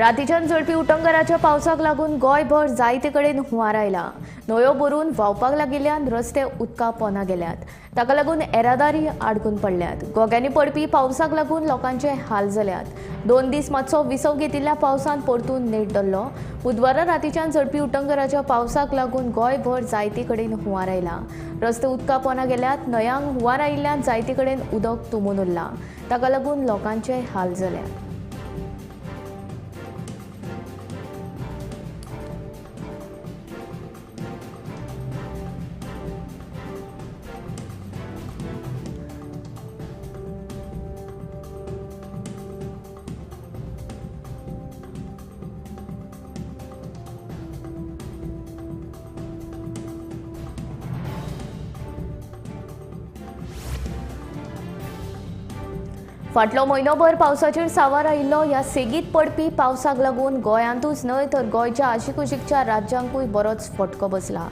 रातीच्यान झडपी उटंगराच्या पावसाक लागून गोंयभर जायते कडेन हुंवार आयला। न्हंयो भरून व्हांवपाक लागिल्ल्यान रस्ते उदका पोंदा गेल्यात। ताका लागून येरादारी आडकून पडल्यात। गोग्यांनी पडपी पावसाक लागून लोकांचे हाल जाल्यात। 2 दीस मातसो विसव घेतिल्ल्या पावसान परतून नेट धरलो। बुधवारा रातीच्यान झडपी उटंगराच्या पावसाक लागून गोंयभर जायते कडेन हुंवार आयला। रस्ते उदका पोंदा गेल्यात। न्हंयांक हुंवार आयिल्ल्यान जायते कडेन उदक तुंबून उरलां। ताका लागून लोकांचे हाल जाल्यात। फाटलो म्हयनोभर पावसाचेर सावार आयिल्लो ह्या सेगीत पडपी पावसाक लागून गोंयांतूच न्हय तर गोंयच्या आशिकुशिकच्या राज्यांकूय बरोच फटको बसला।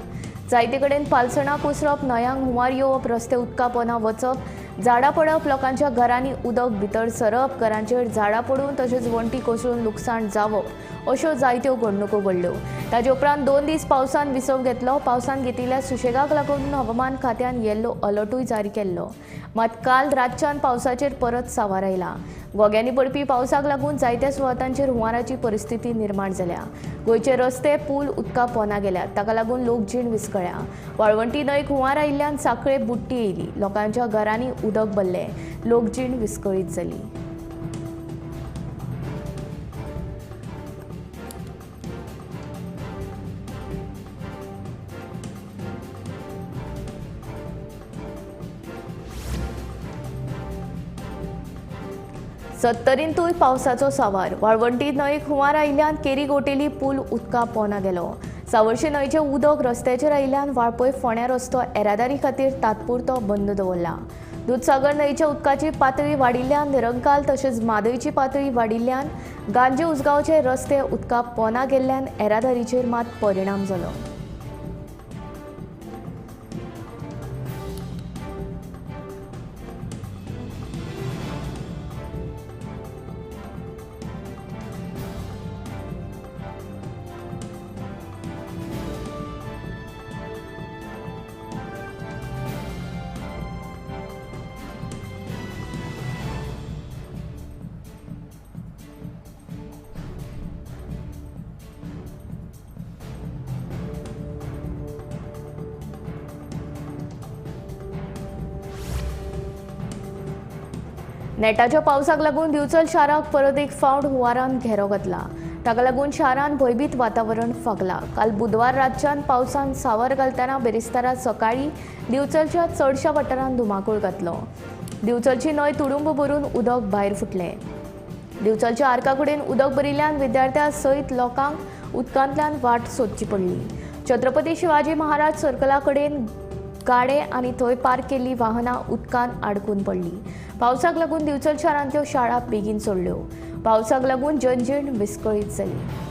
जायते कडेन पालसणां कुसरप, न्हंयांक हुंवार येवप, रस्ते उदका पोंदा वचप, झाडां पडप, लोकांच्या घरांनी उदक भितर सरप, घरांचेर झाडां पडून तशेंच वणटी कोसळून लुकसाण जावप अश्यो जायत्यो घडणुको घडल्यो। ताचे उपरांत 2 दीस पावसान विसव घेतलो। पावसान घेतिल्ल्या सुशेगाक लागून हवामान खात्यान येल्लो अलर्टूय जारी केल्लो। मात काल रातच्यान पावसाचेर परत सावार आयला। गोग्यांनी पडपी पावसाक लागून जायत्या सुवातांचेर हुंवाराची परिस्थिती निर्माण जाल्या। गोंयचे रस्ते पूल उदका पोंदा गेल्यात। ताका लागून लोकजीण विस्कळ्ळ्या। वाळवंटी न्हंयक हुंवार आयिल्ल्यान साखळे बुट्टी येयली। लोकांच्या घरांनी उदक भरलें। लोकजीण विस्कळीत जाली। सत्तरींतूय पावसाचो सावार। वाळवंटी न्हंयक हुंवार आयिल्ल्यान केरी गोटेली पूल उदका पोंदा गेलो। सावर्शे न्हंयचें उदक रस्त्याचेर आयिल्ल्यान वाळपय फोंड्या रस्तो येरादारी खातीर तात्पुरतो बंद दवरला। दूदसागर न्हंयच्या उदकाची पातळी वाडिल्ल्यान निरंकाल तशेंच मादयची पातळी वाडिल्ल्यान गांजे उसगांवचे रस्ते उदका पोंदा गेल्ल्यान येरादारीचेर मात परिणाम जालो। नेटाच्या पावसाक लागून दिवचल शाराक परत एक फावट हुंवारान घेरो घातला। ताका लागून शारान भयभीत वातावरण फागला। काल बुधवार रातच्यान पावसान सावर घालतना बेरेस्तारा सकाळी दिवचलच्या चडशा वाठारांत धुमाकूळ घातलो। दिवचलची न्हंय तुडुंब भरून उदक भायर फुटलें। दिवचलच्या आर्काकडेन उदक भरिल्ल्यान विद्यार्थ्यां सयत लोकांक उदकांतल्यान वाट सोदची पडली। छत्रपती शिवाजी महाराज सर्कला कडेन गाडे आनी थंय पार्क केल्लीं वाहनां उदकांत आडकून पडलीं। पावसाक लागून दिवचल शारांतल्यो शाळा बेगीन सोडल्यो। पावसाक लागून जनजीण विस्कळीत जाली।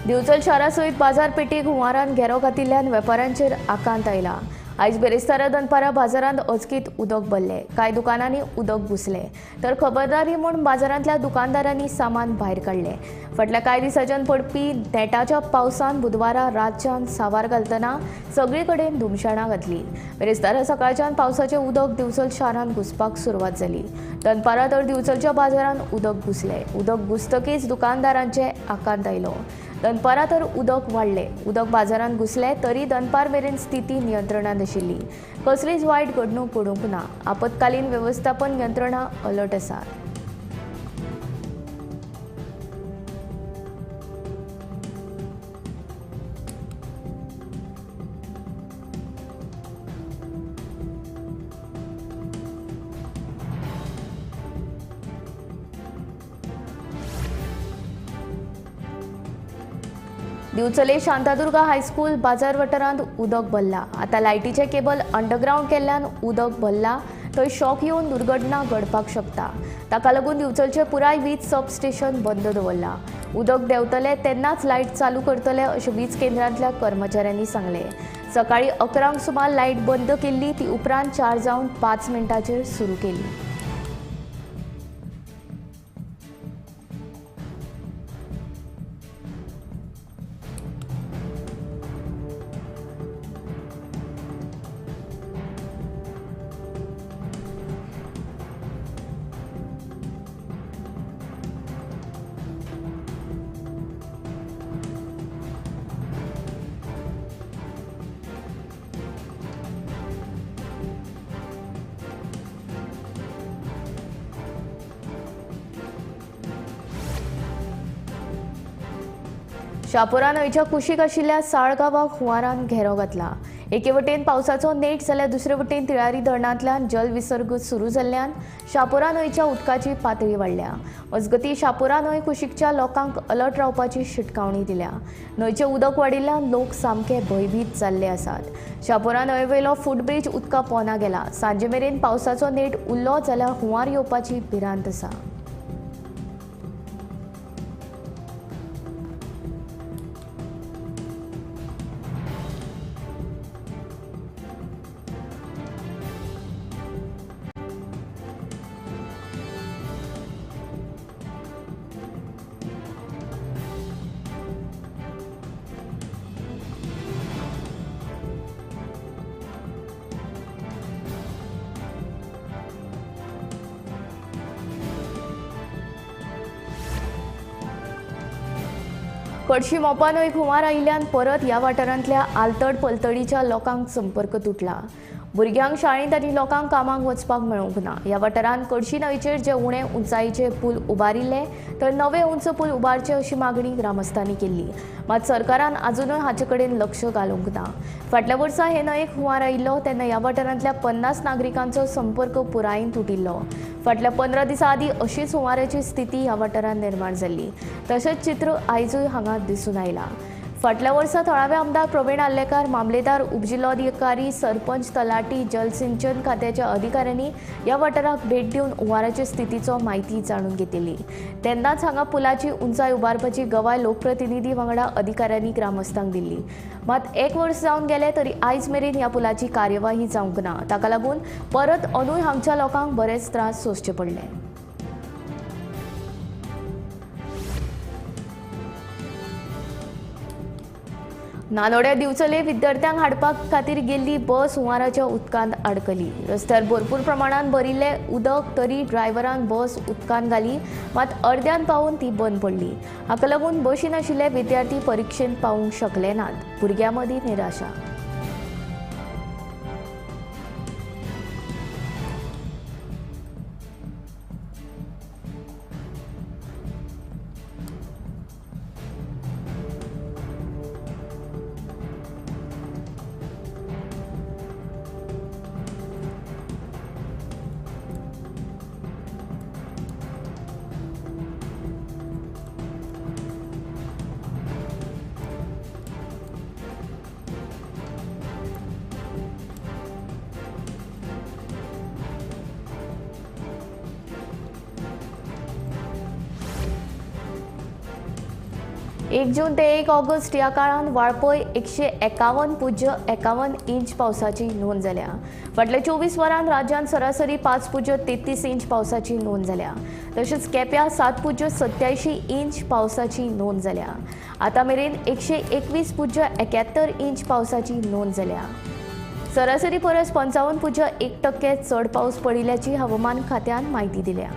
दिवचल शारा सयत बाजारपेठेक हुंवारान घेरो घातिल्ल्यान वेपाऱ्यांचेर आकांत आयला। आयज बेरेस्तारा दनपारा बाजारांत अचकीत उदक भरलें। कांय दुकानांनी उदक घुसलें तर खबरदारी म्हूण बाजारांतल्या दुकानदारांनी सामान भायर काडलें। फाटल्या कांय दिसांच्यान पडपी नेटाच्या पावसान बुधवारा रातच्यान सावार घालतना सगळे कडेन धुमशाणां घातली। बेरेस्तारा सकाळच्यान पावसाचें उदक दिवचल शारांत घुसपाक सुरवात जाली। दनपारा तर दिवचलच्या बाजारांत उदक घुसलें। उदक घुसतकीच दुकानदारांचे आकांत आयलो। दनपारा तर उदक वाडलें। उदक बाजारांत घुसलें तरी दनपार मेरेन स्थिती नियंत्रणांत आशिल्ली। कसलीच वायट घडणूक घडूंक ना। आपतकालीन वेवस्थापन यंत्रणा अलर्ट आसा। दिवचले शांतादुर्गा हायस्कूल बाजार वाठारांत उदक भरला. आतां लायटीचे केबल अंडरग्राउंड केल्ल्यान उदक भरला थंय शॉक येवन दुर्घटना घडपाक शकता. ताका लागून दिवचलचे पुराय वीज सब स्टेशन बंद दवरला. उदक देंवतले तेन्नाच लायट चालू करतले अशें वीज केंद्रांतल्या कर्मचाऱ्यांनी सांगले. सकाळी 11 सुमार लायट बंद केल्ली, ती उपरांत 4 जावन 5 मिनटांचेर सुरू केली. शापोरा न्हंयच्या कुशीक आशिल्ल्या साळगांवाक हुंवारान घेरो घातला. एके वटेन पावसाचो नेट जाल्यार दुसरे वटेन तिळारी धरणांतल्यान जलविसर्ग सुरू जाल्ल्यान शापोरा न्हंयच्या उदकाची पातळी वाडल्या. मजगतीं शापोरा न्हंय कुशीकच्या लोकांक अलर्ट रावपाची शिटकावणी दिल्या. न्हंयचें उदक वाडिल्ल्यान लोक सामके भयभीत जाल्ले आसात. शापोरा न्हंयवेलो फुटब्रीज उदका पोंदा गेला. सांजे मेरेन पावसाचो नेट उरलो जाल्यार हुंवार येवपाची भिरांत आसा. कडशी मोपा न्हंयक हुंवार आयिल्ल्यान परत ह्या वाठारांतल्या आलतड पलतडीच्या लोकांक संपर्क तुटला. भुरग्यांक शाळेंत आनी लोकांक कामाक वचपाक मेळूंक ना. ह्या वाठारांत कडशी न्हंयचेर जे उणे उंचायेचे पूल उबारिल्ले तर नवे उंच पूल उबारचे अशी मागणी ग्रामस्थांनी केल्ली. मात सरकारान आजुनूय हाचे कडेन लक्ष घालूंक ना. फाटल्या वर्सा हे न्हंयेक हुंवार आयिल्लो तेन्ना ह्या वाठारांतल्या 50 नागरिकांचो संपर्क पुरायेन तुटिल्लो. फाटल्या 15 दिसां आदीं अशीच हुंवाराची स्थिती ह्या वाठारांत निर्माण जाल्ली. तशेंच चित्र आयजूय हांगा दिसून आयलां. फाटल्या वर्सा थळावे आमदार प्रवीण आल्लेकार, मामलेदार, उपजिल्लोधिकारी, सरपंच, तलाटी, जलसिंचन खात्याच्या अधिकाऱ्यांनी ह्या वाठाराक भेट दिवन हुंवाराचे स्थितीचो म्हायती जाणून घेतिल्ली. तेन्नाच हांगा पुलाची उंचाय उबारपाची गवाय लोकप्रतिनिधी वांगडा अधिकाऱ्यांनी ग्रामस्थांक दिल्ली. मात 1 वर्स जावन गेले तरी आयज मेरेन ह्या पुलाची कार्यवाही जावंक ना. ताका लागून परत अंदूय हांगच्या लोकांक बरेच त्रास सोंसचे पडले. नानोड्या दिवचले विद्यार्थ्यांक हाडपाक खातीर गेल्ली बस हुंवाराच्या उदकांत अडकली. रस्त्यार भरपूर प्रमाणात भरिल्ले उदक तरी ड्रायव्हरान बस उदकांत घाली, मात अर्द्यान पावून ती बंद पडली. हाका लागून बशीन आशिल्ले विद्यार्थी परिक्षेंत पावूंक शकले नात. भुरग्यां मदीं निराशा. एक जून ते 1 ऑगस्ट ह्या काळात वाळपय 151.51 इंच पावसाची नोंद जाल्या. फाटल्या 24 वरांत राज्यांत सरासरी 5.33 इंच पावसाची नोंद जाल्या. तशेंच केप्यां 7.87 इंच पावसाची नोंद जाल्या. आतां मेरेन 121.71 इंच पावसाची नोंद जाल्या. सरासरी परस 55.1% चड पावस पडिल्ल्याची हवामान खात्यान म्हायती दिल्या.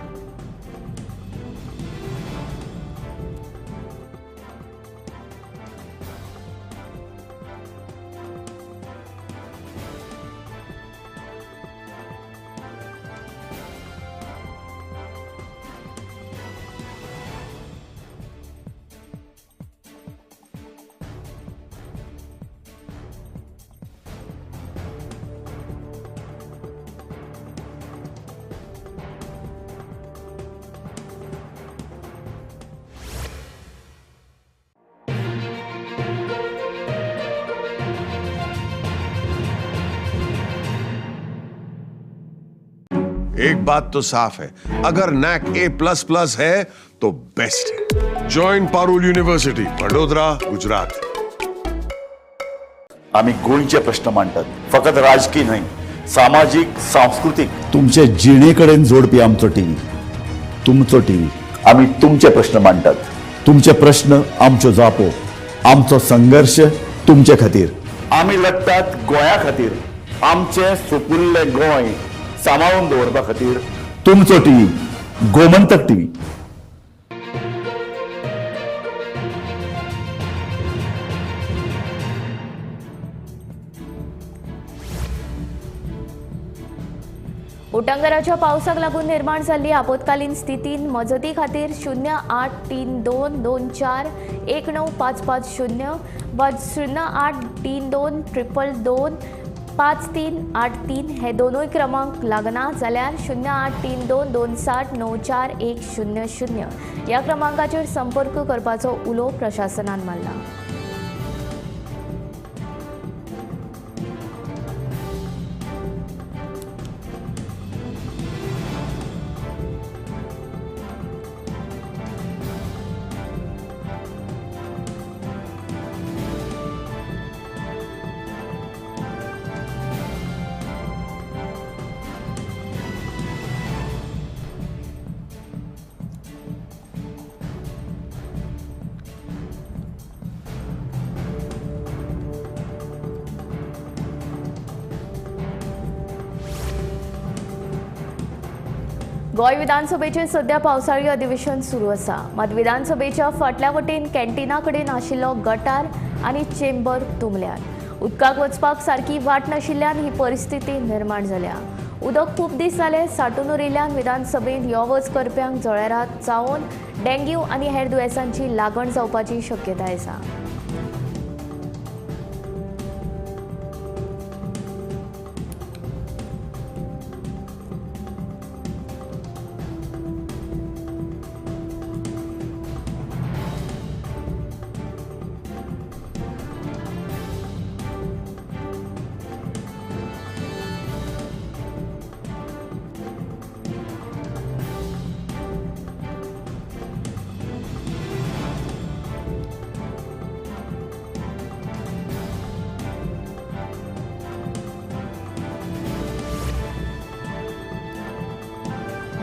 एक बात तो साफ है, अगर नैक A++ है तो बेस्ट है। Join Parul university, Vadodara, Gujarat. आम्ही गोंयचे प्रश्न मांडतात, फकत राजकीय न्हय, सामाजिक सांस्कृतिक। तुमचे जिणेकडेन जोडपी आमचो टीव्ही, तुमचो टीव्ही। आम्ही तुमचे प्रश्न मांडतात, तुमचे प्रश्न आमच्यो जापो, आमचो संघर्ष तुमचे खातीर। आम्ही लढतात गोंया खातीर, आमचे सोपुल्ले गोंय सांबाळून दवरपा खातीर। तुमचो टीव्ही, गोमंतक टीव्ही। उटंगराच्या पावसाक लागून निर्माण जाल्ली आपत्कालीन स्थितीन मजती खातीर 0832241955 वा 0832225383 हे दोनूय क्रमांक लागना जाल्यार 0832269410 ह्या क्रमांकाचेर संपर्क करपाचो उलो प्रशासनान मारला। गोंय विधानसभेचे सध्या पावसाळी अधिवेशन सुरू आसा, मात विधानसभेच्या फाटल्या वटेन कॅन्टीना कडेन आशिल्लो गटार आनी चेंबर तुंबल्यात। उदकाक वचपाक सारकी वाट नाशिल्ल्यान ही परिस्थिती निर्माण जाल्या। उदक खूब दीस जाले साठून उरिल्ल्यान विधानसभेत यो वच करप्यांक जळारात जावन डेंग्यू आनी हेर दुयेंसांची लागण जावपाची शक्यताय आसा।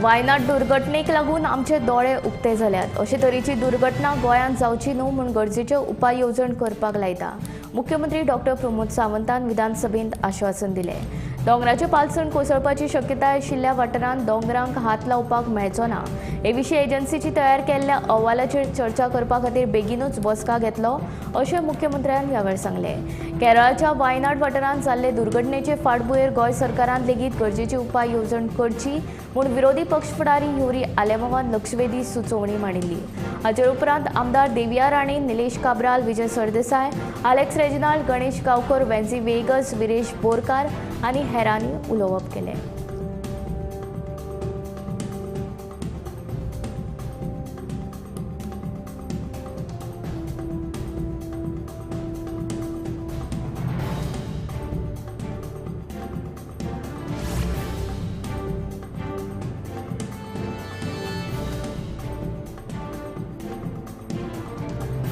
वायनाड दुर्घटनेक लागून आमचे दोळे उक्ते जाल्यात। अशे तरेची दुर्घटना गोंयांत जावची न्हू म्हूण गरजेचे उपाय येवजण करपाक लायता। मुख्यमंत्री डॉक्टर प्रमोद सावंतान विधानसभेंत आश्वासन दिलें। दोंगराचे पालसण कोसळपाची शक्यताय आशिल्ल्या वाठारांत दोंगरांक हात लावपाक मेळचो ना हे विशीं एजन्सीची तयार केल्ल्या अहवालाचेर चर्चा करपा खातीर बेगीनूच बसका घेतलो अशें मुख्यमंत्र्यान ह्या वेळार सांगलें। केरळाच्या वायनाड वाठारांत जाल्ले दुर्घटनेचे फाटभुंयेर गोंय सरकारान लेगीत गरजेची उपाय येवजण करची म्हूण विरोधी पक्ष फुडारी ह्युरी आलेमावान लक्षवेधी सुचोवणी मांडिल्ली। हाचे उपरांत आमदार देविया राणे, निलेश काब्राल, विजय सरदेसाय, अलेक्स रेजिनाल्ड, गणेश गांवकर, वेन्सी वेगस, विरेश बोरकार आनी हेरांनी उलोवप केलें।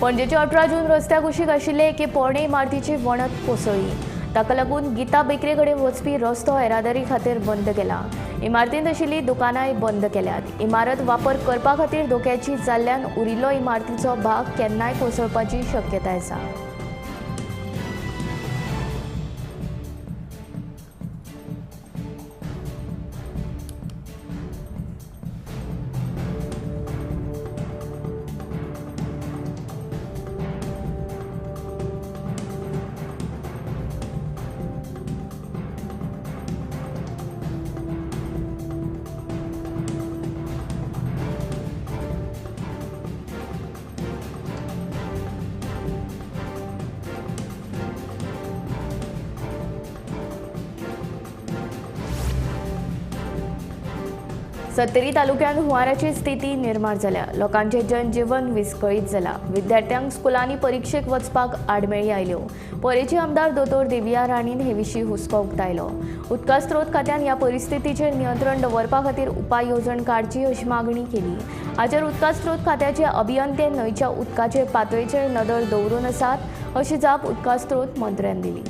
पणजेच्या 18 जून रस्त्याक कुशीक आशिल्ले एके पोरणे इमारतीची वणत कोसळ्ळी। ताका लागून गीता बेकरे कडेन वचपी रस्तो येरादारी खातीर बंद केला। इमारतींत आशिल्लीं दुकानांय बंद केल्यात। इमारत वापर करपा खातीर धोक्याची जाल्ल्यान उरिल्लो इमारतीचो भाग केन्नाय कोसळपाची शक्यताय आसा। सत्तरी तालुक्यांत हुंवाराची स्थिती निर्माण जाल्या. लोकांचें जनजीवन विस्कळीत जालां. विद्यार्थ्यांक स्कुलांनी परीक्षेक वचपाक आडमेळी आयल्यो. परेची आमदार दोतोर देविया राणीन हे विशीं हुस्को उक्तायलो. उदका स्त्रोत खात्यान ह्या परिस्थितीचेर नियंत्रण दवरपा खातीर उपाय येवजण काडची अशी मागणी केली. हाचेर उदका स्त्रोत खात्याचे अभियंते न्हंयच्या उदकाचे पातळेचेर नदर दवरून आसात अशी जाप उदका स्त्रोत मंत्र्यान दिली.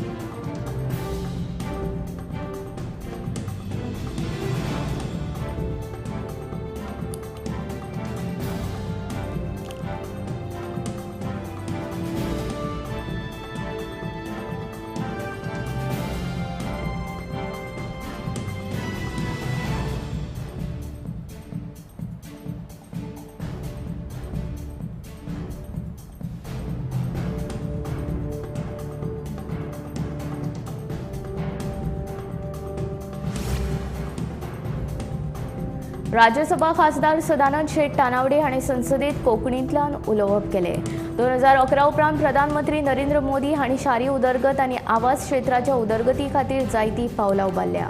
राज्यसभा खासदार सदानंद शेट तानावडे हांणी संसदेत कोंकणींतल्यान उलोवप केलें. 2011 उपरांत प्रधानमंत्री नरेंद्र मोदी हांणी शारी उदरगत आनी आवास क्षेत्राच्या उदरगती खातीर जायतीं पावलां उबारल्या.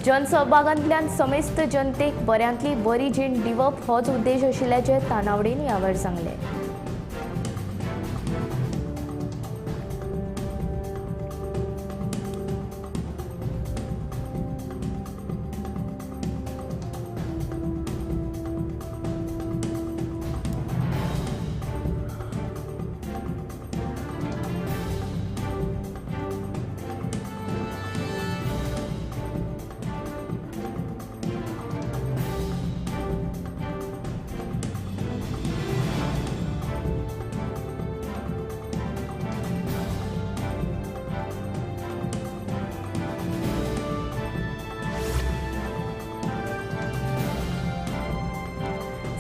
जनसहभागांतल्यान समेस्त जनतेक बऱ्यांतली बरी जीण दिवप होच उद्देश आशिल्ल्याचें तानावडेन ह्या वेळार सांगलें.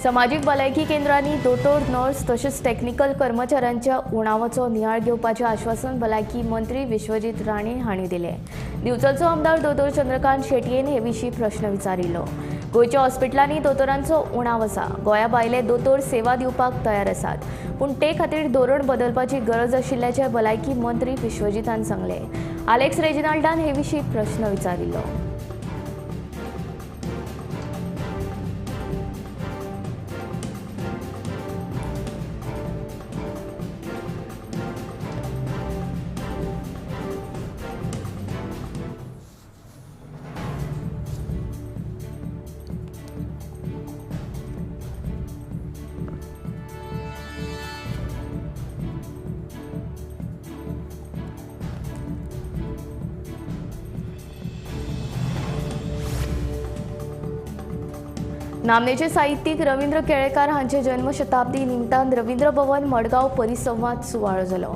समाजीक भलायकी केंद्रांनी दोतोर, नर्स तशेंच टॅक्निकल कर्मचाऱ्यांच्या उणावाचो नियाळ घेवपाचें आश्वासन भलायकी मंत्री विश्वजीत राणे हांणी दिलें. दिवचलचो आमदार दोतोर चंद्रकांत शेटयेन हे विशीं प्रश्न विचारिल्लो. गोंयच्या हॉस्पिटलांनी दोतोरांचो उणाव आसा. गोंया भायले दोतोर सेवा दिवपाक तयार आसात, पूण ते खातीर धोरण बदलपाची गरज आशिल्ल्याचें भलायकी मंत्री विश्वजीतान सांगलें. आलेक्स रेजिनाल्डान हे विशीं प्रश्न विचारिल्लो. नामनेचे साहित्यीक रवींद्र केळेकार हांचे जन्मशताब्दी निमतान रवींद्र भवन मडगांव परिसंवाद सुवाळो जालो.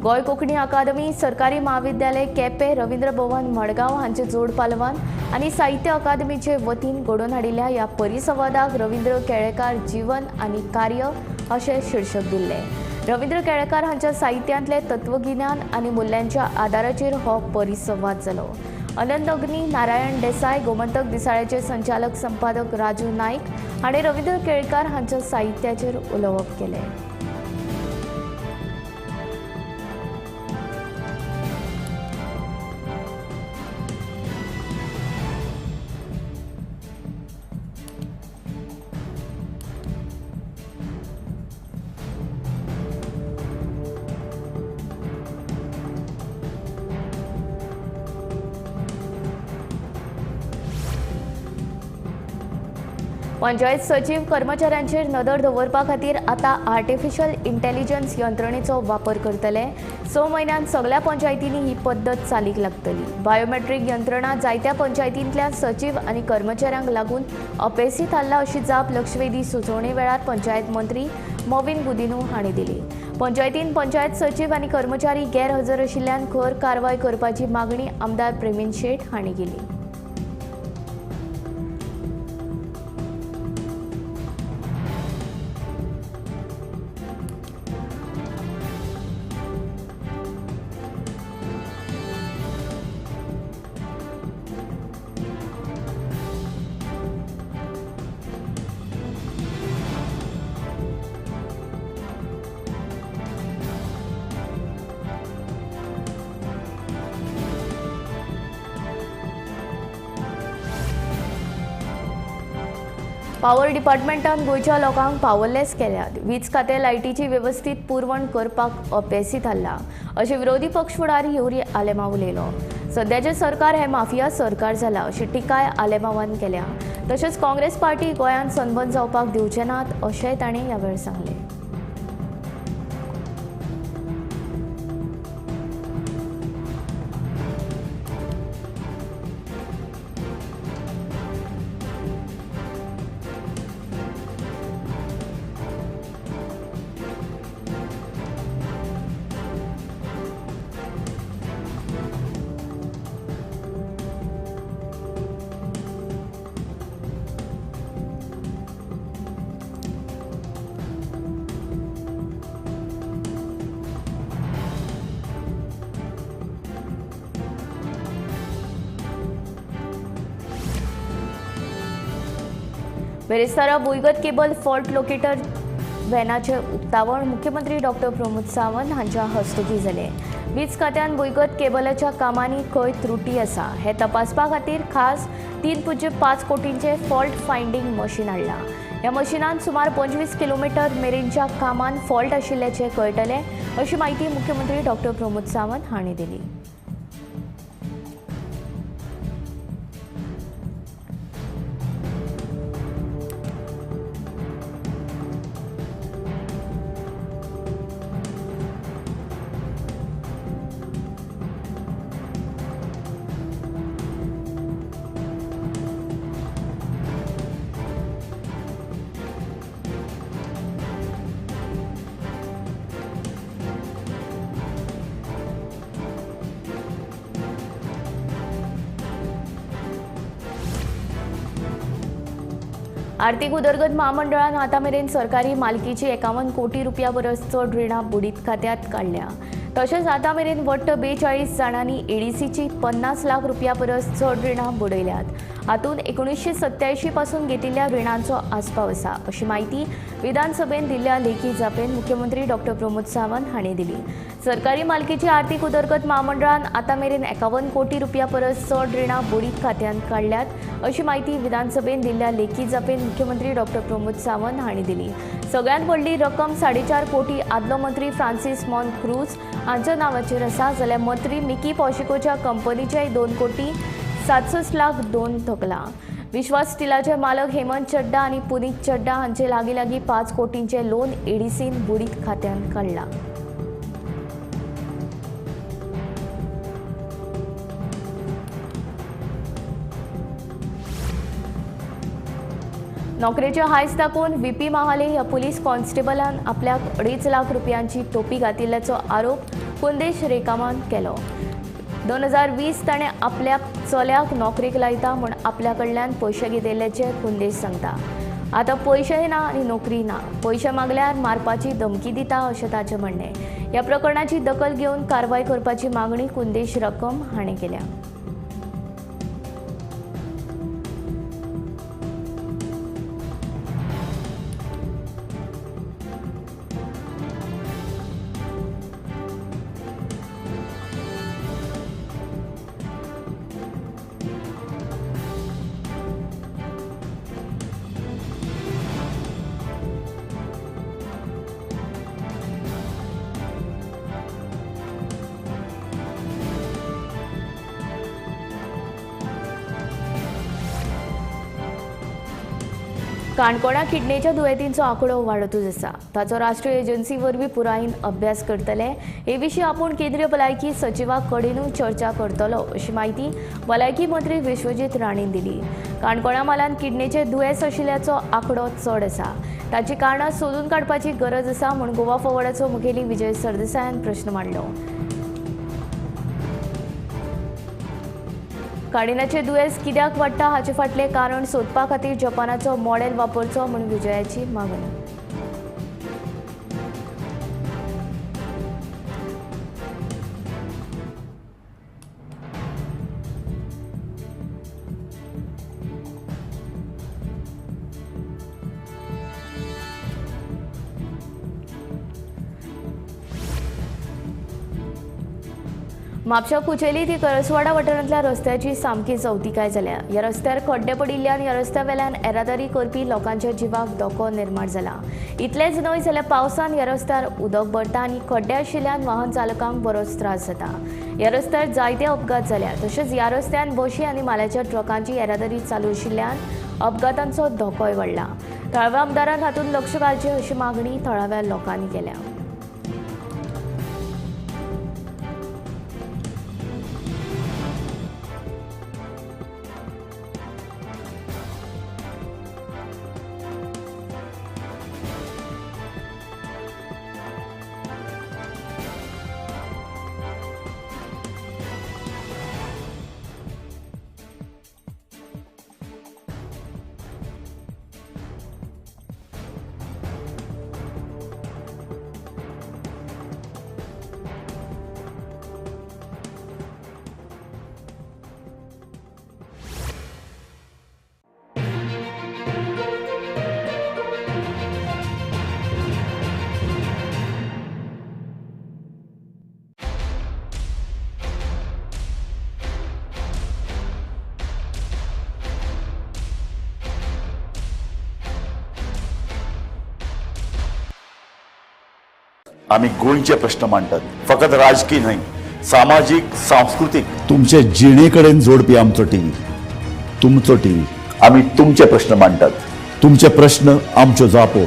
गोंय कोंकणी अकादमी, सरकारी महाविद्यालय केपें, रवींद्र भवन मडगांव हांचे जोड पालवान आनी साहित्य अकादमीचे वतीन घडोवन हाडिल्ल्या ह्या परिसंवादाक रवींद्र केळेकार जीवन आनी कार्य अशें शीर्षक दिल्लें. रवींद्र केळेकार हांच्या साहित्यांतले तत्वगिन्यान आनी मुल्यांच्या आदाराचेर हो परिसंवाद जालो. अनंत अग्नी, नारायण देसाय, गोमंतक दिसाळ्याचे संचालक संपादक राजू नाईक हांणी रवींद्र केळेकार हांच्या साहित्याचेर उलोवप केलें. पंचायत सचिव कर्मचाऱ्यांचेर नदर दवरपा खातीर आतां आर्टिफिशियल इंटेलिजन्स यंत्रणेचो वापर करतले. 6 म्हयन्यांत सगळ्या पंचायतींनी ही पद्दत चालीक लागतली. बायोमेट्रीक यंत्रणा जायत्या पंचायतींतल्या सचिव आनी कर्मचाऱ्यांक लागून अपेसीत थारला अशी जाप लक्षवेधी सुचोवणे वेळार पंचायत मंत्री मोविन गुदिन्हो हांणी दिली. पंचायतीन पंचायत सचिव आनी कर्मचारी गैरहजर आशिल्ल्यान खर कारवाय करपाची मागणी आमदार प्रेमीन शेट हांणी केली. पॉवर डिपार्टमेंटान गोंयच्या लोकांक पावरलेस केल्यात. वीज खातें लायटीची वेवस्थीत पुरवण करपाक अपेसी थारला अशें विरोधी पक्ष फुडारी युरी आलेमा उलयलो. सध्याचें सरकार हें माफिया सरकार जाला अशी टिकाय आलेमावान केल्या. तशेंच काँग्रेस पार्टी गोंयांत सनबर्न जावपाक दिवचे नात अशेंय ताणें ह्या वेळार सांगलें. बेरेस्तारा भुंयगत केबल फॉल्ट लोकेटर व्हॅनाचें उक्तावण मुख्यमंत्री डॉक्टर प्रमोद सावंत हांच्या हस्तुकीं जालें. वीज खात्यान भुंयगत केबलाच्या कामांनी खंय त्रुटी आसा हें तपासपा खातीर खास 3.5 कोटींचें फॉल्ट फायंडींग मशीन हाडलां. ह्या मशिनान सुमार 25 किलोमीटर मेरेनच्या कामांत फॉल्ट आशिल्ल्याचें कळटलें अशी माहिती मुख्यमंत्री डॉक्टर प्रमोद सावंत हांणी दिली. आर्थीक उदरगत महामंडळान आतां मेरेन सरकारी मालकीची 51 कोटी रुपया परस चड रिणां बुडीत खात्यांत काडल्या. तशेंच आतां मेरेन वट्ट 42 जाणांनी एडीसीची 50 लाख रुपया परस चड रिणां बुडयल्यात. हातूंत 1987 पासून घेतिल्ल्या रिणांचो आस्पाव आसा अशी माहिती विधानसभेन दिल्ल्या लेखी जापेन मुख्यमंत्री डॉक्टर प्रमोद सावंत हांणी दिली. सरकारी मालकीची आर्थीक उदरगत महामंडळान आतां मेरेन 51 कोटी रुपया परस चड रिणां बुडीत खात्यांत काडल्यात अशी माहिती विधानसभेन दिल्ल्या लेखी जापेन मुख्यमंत्री डॉक्टर प्रमोद सावंत हांणी दिली. सगळ्यांत व्हडली रक्कम 4.5 कोटी आदलो मंत्री फ्रांसीस मॉन्क्रूज हांच्या नांवाचेर आसा जाल्यार मंत्री मिकी पॉशिकोच्या कंपनीचेय 2 कोटी 67 लाख 2 थकला. विश्वास स्टिलाचे मालक हेमंत चड्डा आनी पुनीत चड्डा हांचे लागीं 5 कोटींचे लोन एडीसीन बुडीत खात्यांत काडला. नोकरेचे हायस दाखोवन व्हीपी महाले ह्या पुलीस कॉन्स्टेबलान आपल्याक 2.5 लाख रुपयांची तोपी घातिल्ल्याचो आरोप कुंदेश रेकामान केलो. 2020 ताणें आपल्या चल्याक नोकरेक लायता म्हूण आपल्या कडल्यान पयशे घेतिल्ल्याचे कुंदेश सांगता. आतां पयशेय ना आनी नोकरी ना. पयशे मागल्यार मारपाची धमकी दिता अशें ताचें म्हणणें. ह्या प्रकरणाची दखल घेवन कारवाय करपाची मागणी कुंदेश रकम हाणें केल्या. काणकोणा किडनीच्या दुयेंतींचो आंकडो वाडतूच आसा. ताचो राष्ट्रीय एजन्सी वरवीं पुरायेन अभ्यास करतले. हे विशीं आपूण केंद्रीय भलायकी सचिवाक कडेनूय चर्चा करतलो अशी माहिती भलायकी मंत्री विश्वजीत राणेन दिली. काणकोणा म्हालांत किडनीचे दुयेंस आशिल्ल्याचो आंकडो चड आसा. ताची कारणां सोदून काडपाची गरज आसा म्हूण गोवा फॉवर्डाचो मुखेली विजय सरदेसायान प्रश्न मांडलो. काडिनाचें दुयेंस कित्याक वाडटा हाचे फाटलें कारण सोदपा खातीर जपानाचो मॉडेल वापरचो म्हूण विजयाची मागणी. म्हापशा कुचेली ती कळसवाडा वाठारांतल्या रस्त्याची सामकी चवथिकाय जाल्या. ह्या रस्त्यार खड्डे पडिल्ल्यान ह्या रस्त्या वेल्यान येरादारी करपी लोकांच्या जिवाक धोको निर्माण जाला. इतलेंच न्हय जाल्यार पावसान ह्या रस्त्यार उदक भरता आनी खड्डे आशिल्ल्यान वाहन चालकांक बरोच त्रास जाता. ह्या रस्त्यार जायते अपघात जाल्या. तशेंच ह्या रस्त्यान बशी आनी मालाच्या ट्रकांची येरादारी चालू आशिल्ल्यान अपघातांचो धोकोय वाडला. थळाव्या आमदारान हातूंत लक्ष घालचें अशी मागणी थळाव्या लोकांनी केल्या. आम्ही गोंयचे प्रश्न मांडटात. फकत राजकीय न्हय, सामाजीक, सांस्कृतिक. तुमचे जिणेकडेन जोडपी आमचो टीव्ही, तुमचो टीव्ही. आम्ही तुमचे प्रश्न मांडटात. तुमचे प्रश्न आमच्यो जापो,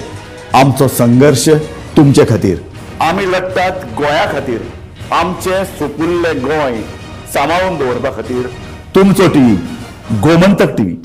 आमचो संघर्ष तुमचे खातीर. आम्ही लढटात गोंया खातीर. आमचे सोपुल्ले गोंय सांबाळून दवरपा खातीर. तुमचो टीव्ही, गोमंतक टीव्ही.